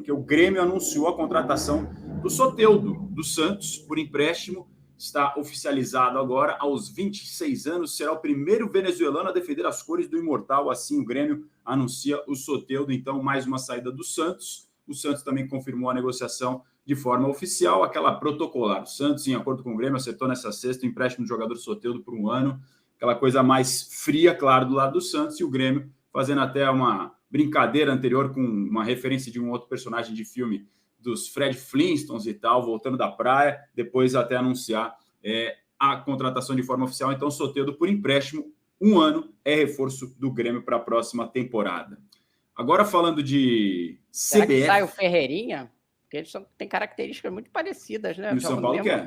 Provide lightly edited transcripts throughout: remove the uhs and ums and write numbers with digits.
porque o Grêmio anunciou a contratação do Soteldo, do Santos, por empréstimo. Está oficializado agora, aos 26 anos, será o primeiro venezuelano a defender as cores do Imortal. Assim, o Grêmio anuncia o Soteldo. Então, mais uma saída do Santos. O Santos também confirmou a negociação de forma oficial, aquela protocolar. O Santos, em acordo com o Grêmio, acertou nessa sexta o empréstimo do jogador Soteldo por 1 ano. Aquela coisa mais fria, claro, do lado do Santos. E o Grêmio fazendo até uma brincadeira anterior com uma referência de um outro personagem de filme dos Fred Flintstones e tal, voltando da praia, depois até anunciar a contratação de forma oficial. Então, Soteldo por empréstimo, 1 ano, é reforço do Grêmio para a próxima temporada. Agora, falando de CBF... Será que sai o Ferreirinha? Porque eles têm características muito parecidas, né? E o São Paulo quer.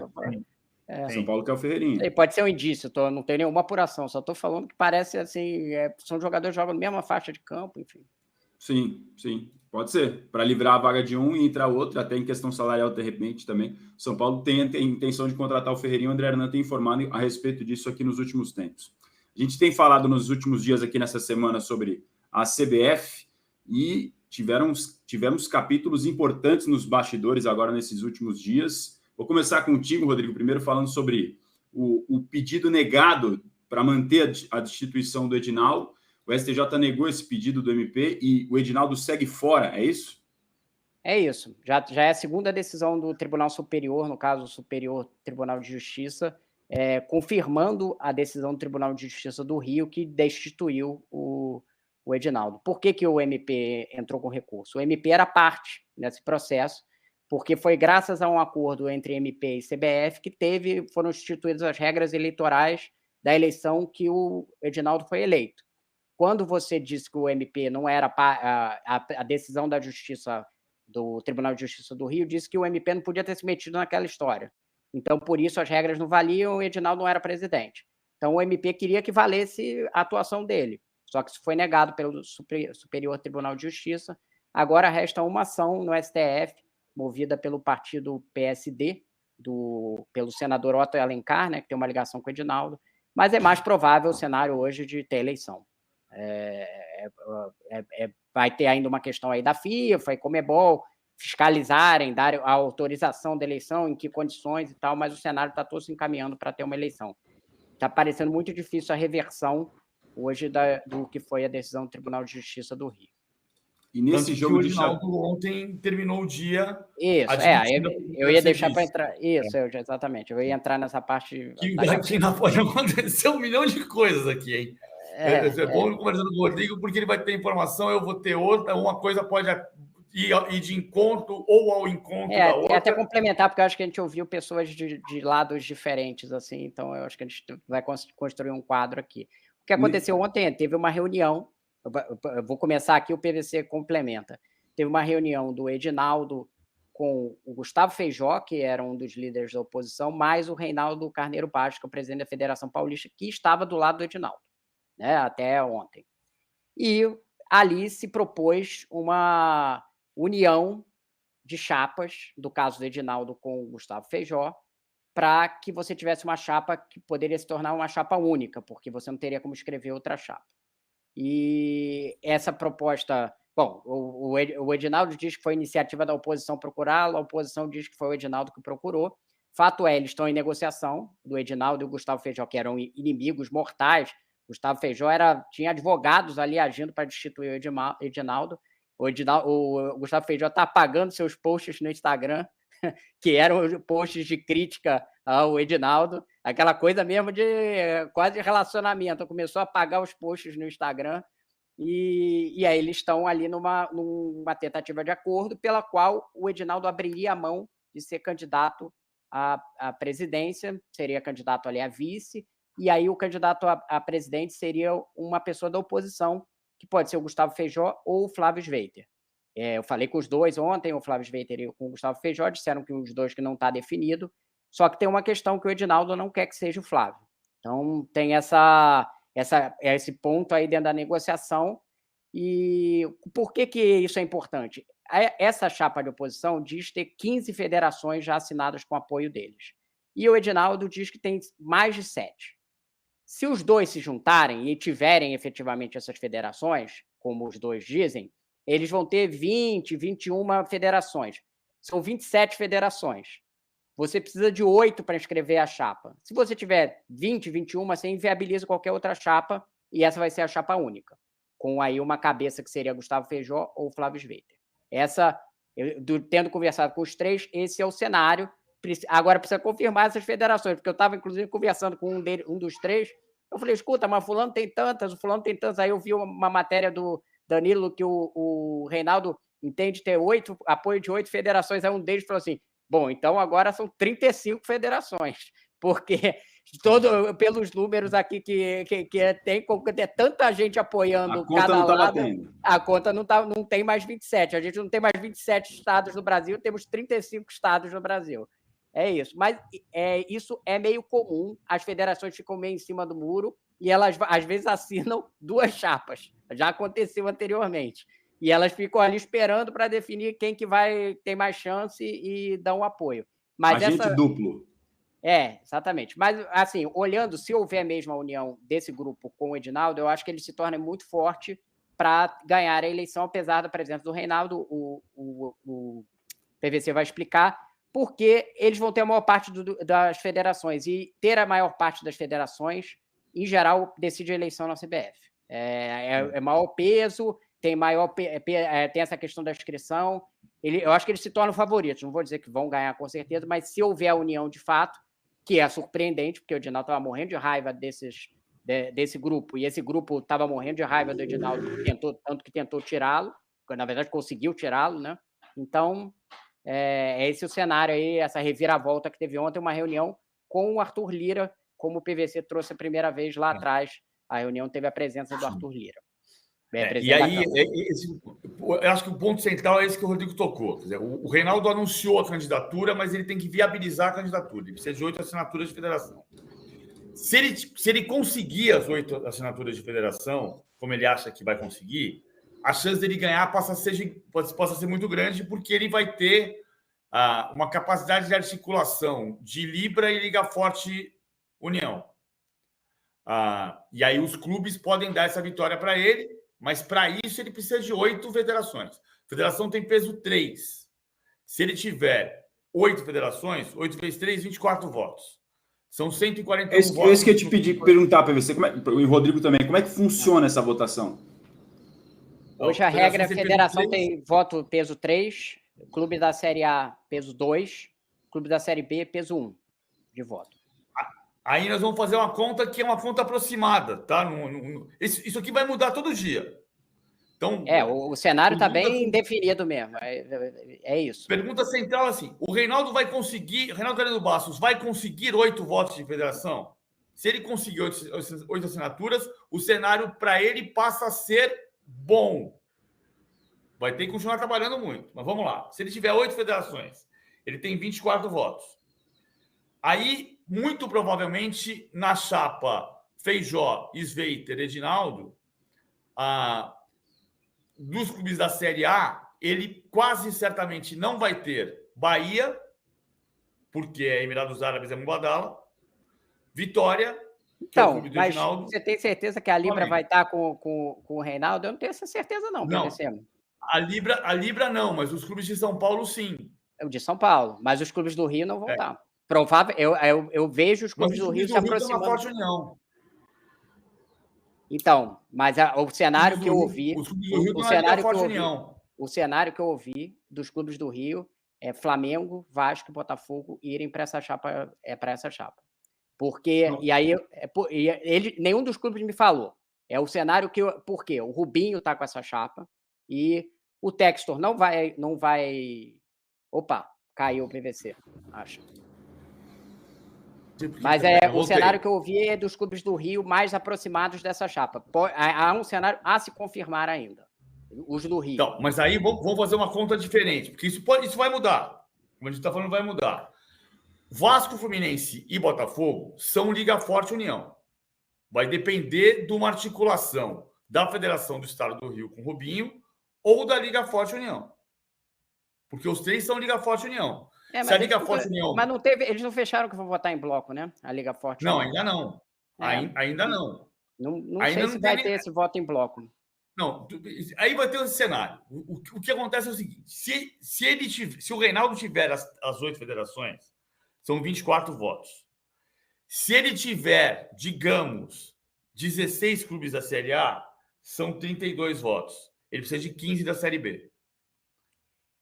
São Paulo quer o Ferreirinha. Pode ser um indício, não tenho nenhuma apuração, só estou falando que parece assim, são jogadores que jogam na mesma faixa de campo, enfim. Sim, pode ser. Para livrar a vaga de um e entrar outro, até em questão salarial, de repente, também. São Paulo tem a intenção de contratar o Ferreirinha, o André Hernan tem informado a respeito disso aqui nos últimos tempos. A gente tem falado nos últimos dias aqui nessa semana sobre a CBF e tivemos capítulos importantes nos bastidores agora nesses últimos dias. Vou começar contigo, Rodrigo, primeiro falando sobre o pedido negado para manter a destituição do Edinaldo. O STJ negou esse pedido do MP e o Edinaldo segue fora, é isso? É isso. Já é a segunda decisão do Tribunal Superior, no caso, o Superior Tribunal de Justiça, confirmando a decisão do Tribunal de Justiça do Rio que destituiu o Edinaldo. Por que o MP entrou com recurso? O MP era parte nesse processo, porque foi graças a um acordo entre MP e CBF que foram instituídas as regras eleitorais da eleição que o Edinaldo foi eleito. Quando você disse que o MP não era a decisão da Justiça, do Tribunal de Justiça do Rio, disse que o MP não podia ter se metido naquela história. Então, por isso, as regras não valiam, o Edinaldo não era presidente. Então, o MP queria que valesse a atuação dele. Só que isso foi negado pelo Superior Tribunal de Justiça. Agora resta uma ação no STF, movida pelo partido PSD, pelo senador Otto Alencar, né, que tem uma ligação com o Edinaldo, mas é mais provável o cenário hoje de ter eleição. Vai ter ainda uma questão aí da FIFA e Conmebol fiscalizarem, dar a autorização da eleição, em que condições e tal, mas o cenário está todo se encaminhando para ter uma eleição. Está parecendo muito difícil a reversão hoje do que foi a decisão do Tribunal de Justiça do Rio. E nesse jogo de Edinaldo ontem terminou o dia... Isso, eu ia deixar para entrar... Isso, exatamente. Eu ia entrar nessa parte... Que ainda pode acontecer 1 milhão de coisas aqui, hein? É bom conversando com o Rodrigo, porque ele vai ter informação, eu vou ter outra, uma coisa pode ir de encontro ou ao encontro da outra. Até complementar, porque eu acho que a gente ouviu pessoas de lados diferentes, assim, então eu acho que a gente vai construir um quadro aqui. O que aconteceu ontem, teve uma reunião, eu vou começar aqui, o PVC complementa. Teve uma reunião do Edinaldo com o Gustavo Feijó, que era um dos líderes da oposição, mais o Reinaldo Carneiro Baixo, que é o presidente da Federação Paulista, que estava do lado do Edinaldo, né, até ontem. E ali se propôs uma união de chapas, do caso do Edinaldo com o Gustavo Feijó, para que você tivesse uma chapa que poderia se tornar uma chapa única, porque você não teria como escrever outra chapa. E essa proposta... Bom, o Edinaldo diz que foi iniciativa da oposição procurá-lo, a oposição diz que foi o Edinaldo que procurou. Fato é, eles estão em negociação, do Edinaldo e o Gustavo Feijó, que eram inimigos mortais. Gustavo Feijó tinha advogados ali agindo para destituir o Edinaldo. O Gustavo Feijó está apagando seus posts no Instagram, que eram posts de crítica ao Edinaldo, aquela coisa mesmo de quase relacionamento. Começou a apagar os posts no Instagram e aí eles estão ali numa tentativa de acordo pela qual o Edinaldo abriria a mão de ser candidato à presidência, seria candidato ali a vice, e aí o candidato a presidente seria uma pessoa da oposição, que pode ser o Gustavo Feijó ou o Flávio Sveiter. Eu falei com os dois ontem, o Flávio Sveiter e com o Gustavo Feijó, disseram que os dois que não está definido, só que tem uma questão que o Edinaldo não quer que seja o Flávio. Então, tem esse ponto aí dentro da negociação. E por que isso é importante? Essa chapa de oposição diz ter 15 federações já assinadas com apoio deles. E o Edinaldo diz que tem mais de 7. Se os dois se juntarem e tiverem efetivamente essas federações, como os dois dizem, eles vão ter 20, 21 federações. São 27 federações. Você precisa de 8 para inscrever a chapa. Se você tiver 20, 21, você inviabiliza qualquer outra chapa e essa vai ser a chapa única, com aí uma cabeça que seria Gustavo Feijó ou Flávio Sveiter. Tendo conversado com os 3, esse é o cenário. Agora precisa confirmar essas federações, porque eu estava, inclusive, conversando com um dos 3. Eu falei, escuta, mas fulano tem tantas, o fulano tem tantas. Aí eu vi uma matéria do Danilo que o Reinaldo entende ter apoio de 8 federações. Aí um deles falou assim, bom, então agora são 35 federações, porque pelos números aqui que tem tanta gente apoiando cada lado, a conta não tem mais 27. A gente não tem mais 27 estados no Brasil, temos 35 estados no Brasil. É isso. Mas isso é meio comum, as federações ficam meio em cima do muro e elas, às vezes, assinam 2 chapas. Já aconteceu anteriormente. E elas ficam ali esperando para definir quem que vai ter mais chance e dar um apoio. Mas agente duplo. Exatamente. Mas, assim, olhando, se houver mesmo a união desse grupo com o Edinaldo, eu acho que ele se torna muito forte para ganhar a eleição, apesar da presença do Reinaldo. O PVC vai explicar, porque eles vão ter a maior parte das federações. E ter a maior parte das federações, em geral, decide a eleição na CBF. É maior peso, tem essa questão da inscrição. Eu acho que eles se tornam favoritos. Não vou dizer que vão ganhar com certeza, mas se houver a união de fato, que é surpreendente, porque o Edinaldo estava morrendo de raiva desse grupo, e esse grupo estava morrendo de raiva do Edinaldo, tanto que tentou tirá-lo, na verdade conseguiu tirá-lo, né? Então, esse o cenário aí, essa reviravolta que teve ontem, uma reunião com o Arthur Lira, como o PVC trouxe a primeira vez lá atrás, a reunião teve a presença do Arthur Lira. E aí, eu acho que o ponto central é esse que o Rodrigo tocou. Quer dizer, o Reinaldo anunciou a candidatura, mas ele tem que viabilizar a candidatura. Ele precisa de 8 assinaturas de federação. Se ele conseguir as 8 assinaturas de federação, como ele acha que vai conseguir, a chance dele ganhar possa ser muito grande, porque ele vai ter uma capacidade de articulação de Libra e Liga Forte União. E aí os clubes podem dar essa vitória para ele, mas para isso ele precisa de 8 federações. A federação tem peso 3. Se ele tiver 8 federações, 8 vezes 3, 24 votos. São 141 votos. É isso que eu te perguntar, PVC, e o Rodrigo também, como é que funciona essa votação? Hoje a regra é que a federação tem voto peso 3, clube da Série A peso 2, clube da Série B peso 1 de voto. Aí nós vamos fazer uma conta que é uma conta aproximada, tá? Isso aqui vai mudar todo dia. Então, o cenário está bem definido mesmo. É isso. Pergunta central assim: o Reinaldo Galeno Bastos vai conseguir 8 votos de federação? Se ele conseguir 8 assinaturas, o cenário para ele passa a ser bom. Vai ter que continuar trabalhando muito, mas vamos lá. Se ele tiver 8 federações, ele tem 24 votos. Aí, muito provavelmente, na chapa Feijó, Sveiter, Edinaldo, dos clubes da Série A, ele quase certamente não vai ter Bahia, porque é Emirados Árabes, é Mubadala, Vitória, que é o clube do mas Edinaldo. Você tem certeza que a Libra vai estar com o Reinaldo? Eu não tenho essa certeza, não. Não, a Libra não, mas os clubes de São Paulo, sim. O de São Paulo, mas os clubes do Rio não vão estar. Provável, eu vejo os clubes do Rio se aproximando. Forte União. Então, mas o cenário que eu ouvi, o cenário que eu ouvi dos clubes do Rio é Flamengo, Vasco e Botafogo irem para essa chapa, Porque e aí nenhum dos clubes me falou. É o cenário que porque o Rubinho está com essa chapa e o Textor não vai. Opa, caiu o PVC, acho. Mas o cenário que eu ouvi é dos clubes do Rio mais aproximados dessa chapa. Há um cenário a se confirmar ainda. Os do Rio. Então, mas aí vamos fazer uma conta diferente, porque isso vai mudar. Como a gente está falando, vai mudar. Vasco, Fluminense e Botafogo são Liga Forte União. Vai depender de uma articulação da Federação do Estado do Rio com o Rubinho ou da Liga Forte União. Porque os 3 são Liga Forte União. Se a Liga Forte União... Mas não teve, eles não fecharam que vão votar em bloco, né? A Liga Forte Não, União. ainda não. Ainda não. Não sei se vai ter esse voto em bloco. Não, aí vai ter um cenário. O que acontece é o seguinte: se o Reinaldo tiver as 8 federações, são 24 votos. Se ele tiver, digamos, 16 clubes da Série A, são 32 votos. Ele precisa de 15 da Série B.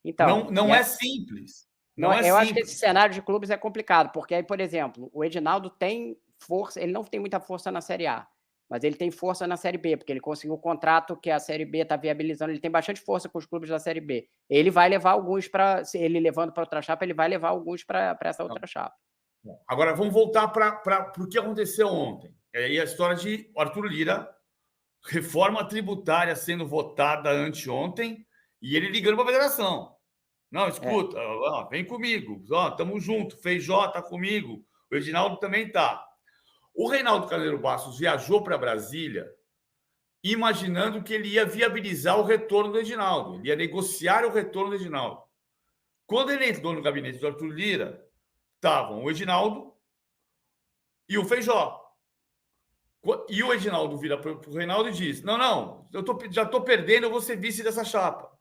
Então, não é simples. Eu acho que esse cenário de clubes é complicado, porque aí, por exemplo, o Edinaldo tem força, ele não tem muita força na Série A, mas ele tem força na Série B, porque ele conseguiu o contrato que a Série B está viabilizando, ele tem bastante força com os clubes da Série B. Ele vai levar alguns para, ele levando para outra chapa, ele vai levar alguns para essa outra chapa. Agora, vamos voltar para o que aconteceu ontem. É aí a história de Arthur Lira, reforma tributária sendo votada anteontem, e ele ligando para a federação. Não, escuta, vem comigo, estamos juntos, Feijó está comigo, o Edinaldo também está. O Reinaldo Carneiro Bastos viajou para Brasília imaginando que ele ia viabilizar o retorno do Edinaldo, ele ia negociar o retorno do Edinaldo. Quando ele entrou no gabinete do Arthur Lira, estavam o Edinaldo e o Feijó. E o Edinaldo vira para o Reinaldo e diz: não, já estou perdendo, eu vou ser vice dessa chapa.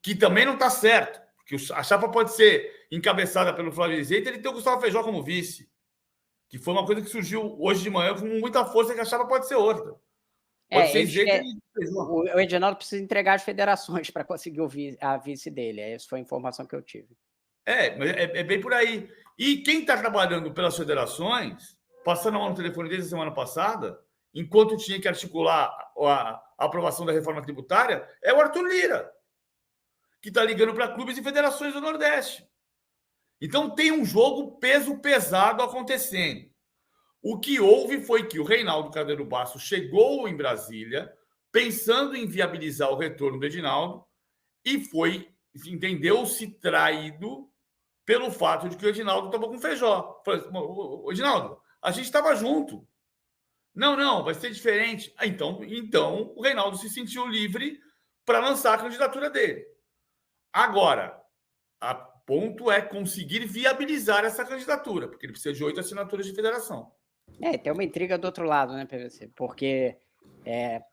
Que também não está certo, porque a chapa pode ser encabeçada pelo Flávio Zeta e ele tem o Gustavo Feijó como vice, que foi uma coisa que surgiu hoje de manhã com muita força, que a chapa pode ser outra. Pode ser Zeta e Feijó. O Edinaldo precisa entregar as federações para conseguir a vice dele. Essa foi a informação que eu tive. É bem por aí. E quem está trabalhando pelas federações, passando a mão no telefone desde a semana passada, enquanto tinha que articular a aprovação da reforma tributária, é o Arthur Lira, que está ligando para clubes e federações do Nordeste. Então tem um jogo peso pesado acontecendo. O que houve foi que o Reinaldo Carneiro Bastos chegou em Brasília pensando em viabilizar o retorno do Edinaldo e entendeu-se traído pelo fato de que o Edinaldo estava com Feijó. Falei, Edinaldo, a gente estava junto. Não, vai ser diferente. Então o Reinaldo se sentiu livre para lançar a candidatura dele. Agora, o ponto é conseguir viabilizar essa candidatura, porque ele precisa de 8 assinaturas de federação. Tem uma intriga do outro lado, né, PVC? Porque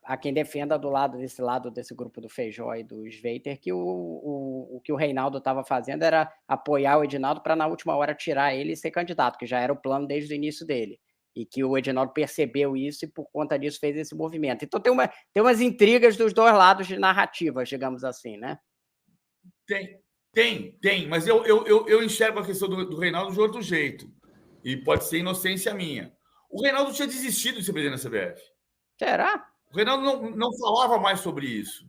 há quem defenda do lado desse grupo do Feijó e do Sveiter que o que o Reinaldo estava fazendo era apoiar o Edinaldo para, na última hora, tirar ele e ser candidato, que já era o plano desde o início dele. E que o Edinaldo percebeu isso e, por conta disso, fez esse movimento. Então, tem umas intrigas dos dois lados de narrativas, digamos assim, né? Tem, mas eu enxergo a questão do Reinaldo de outro jeito. E pode ser inocência minha. O Reinaldo tinha desistido de ser presidente da CBF. Será? O Reinaldo não falava mais sobre isso.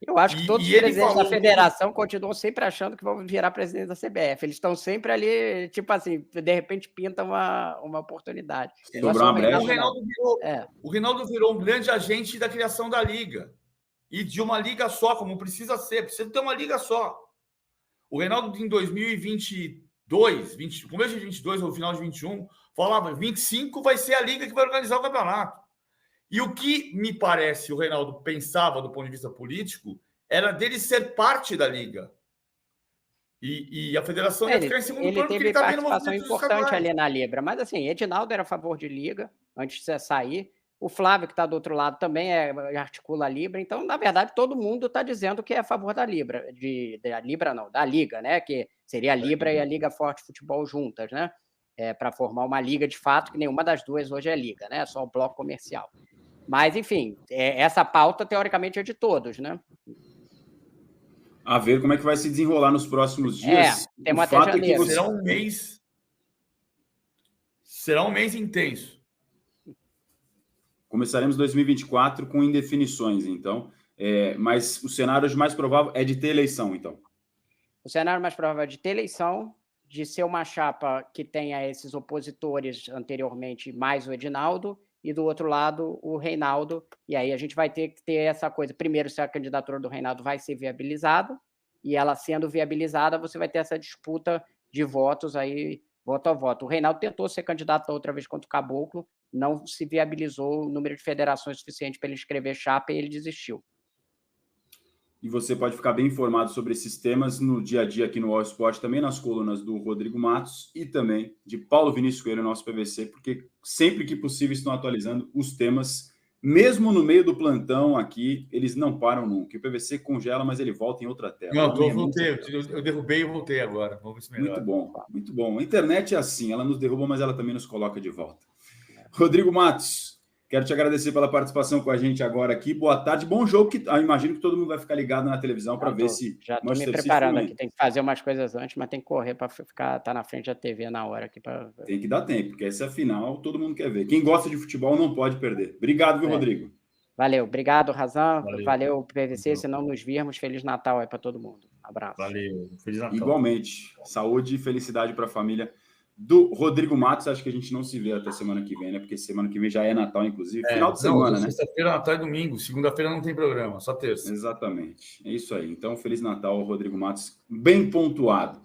Eu acho que todos os presidentes da federação continuam sempre achando que vão virar presidente da CBF. Eles estão sempre ali, tipo assim, de repente pinta uma oportunidade. O Reinaldo virou um grande agente da criação da liga. E de uma liga só, como precisa ser. Precisa ter uma liga só. O Reinaldo, em 2022, começo de 22 ou final de 21, falava 25 vai ser a liga que vai organizar o campeonato. E o que me parece o Reinaldo pensava do ponto de vista político era dele ser parte da liga. E a federação ia ficar em segundo plano, porque ele está vendo uma participação importante ali na Libra. Mas assim, Edinaldo era a favor de liga, antes de você sair. O Flávio, que está do outro lado, também articula a Libra. Então, na verdade, todo mundo está dizendo que é a favor da Libra. Da Liga, né? Que seria a Libra e a Liga Forte Futebol juntas, né? Para formar uma liga de fato, que nenhuma das duas hoje é liga, né? Só o bloco comercial. Mas, enfim, essa pauta, teoricamente, é de todos, né? A ver como é que vai se desenrolar nos próximos dias. Temos até janeiro. Será um mês intenso. Começaremos 2024 com indefinições, então. Mas o cenário mais provável é de ter eleição, então. O cenário mais provável é de ter eleição, de ser uma chapa que tenha esses opositores anteriormente, mais o Edinaldo, e do outro lado o Reinaldo. E aí a gente vai ter que ter essa coisa. Primeiro, se a candidatura do Reinaldo vai ser viabilizada, e ela sendo viabilizada, você vai ter essa disputa de votos aí, voto a voto. O Reinaldo tentou ser candidato outra vez contra o Caboclo, não se viabilizou o número de federações suficiente para ele escrever chapa e ele desistiu. E você pode ficar bem informado sobre esses temas no dia a dia aqui no All Sport, também nas colunas do Rodrigo Matos e também de Paulo Vinícius Coelho, nosso PVC, porque sempre que possível estão atualizando os temas Mesmo no meio do plantão aqui, eles não param nunca. O PVC congela, mas ele volta em outra tela. Não, eu derrubei e voltei agora. Vamos ver se melhora. Muito bom, muito bom. A internet é assim, ela nos derruba, mas ela também nos coloca de volta. Rodrigo Matos, quero te agradecer pela participação com a gente agora aqui. Boa tarde, bom jogo. Que imagino que todo mundo vai ficar ligado na televisão para ver se... Já estou me preparando aqui, tem que fazer umas coisas antes, mas tem que correr para tá na frente da TV na hora aqui. Tem que dar tempo, porque essa é a final, todo mundo quer ver. Quem gosta de futebol não pode perder. Obrigado, viu, Rodrigo? Valeu, obrigado, Razan. Valeu, PVC. Se não nos virmos, Feliz Natal aí para todo mundo. Abraço. Valeu, Feliz Natal. Igualmente, saúde e felicidade para a família do Rodrigo Matos. Acho que a gente não se vê até semana que vem, né? Porque semana que vem já é Natal, inclusive. Final de semana, né? Sexta-feira, Natal e domingo. Segunda-feira não tem programa, só terça. Exatamente. É isso aí. Então, Feliz Natal, Rodrigo Matos. Bem pontuado.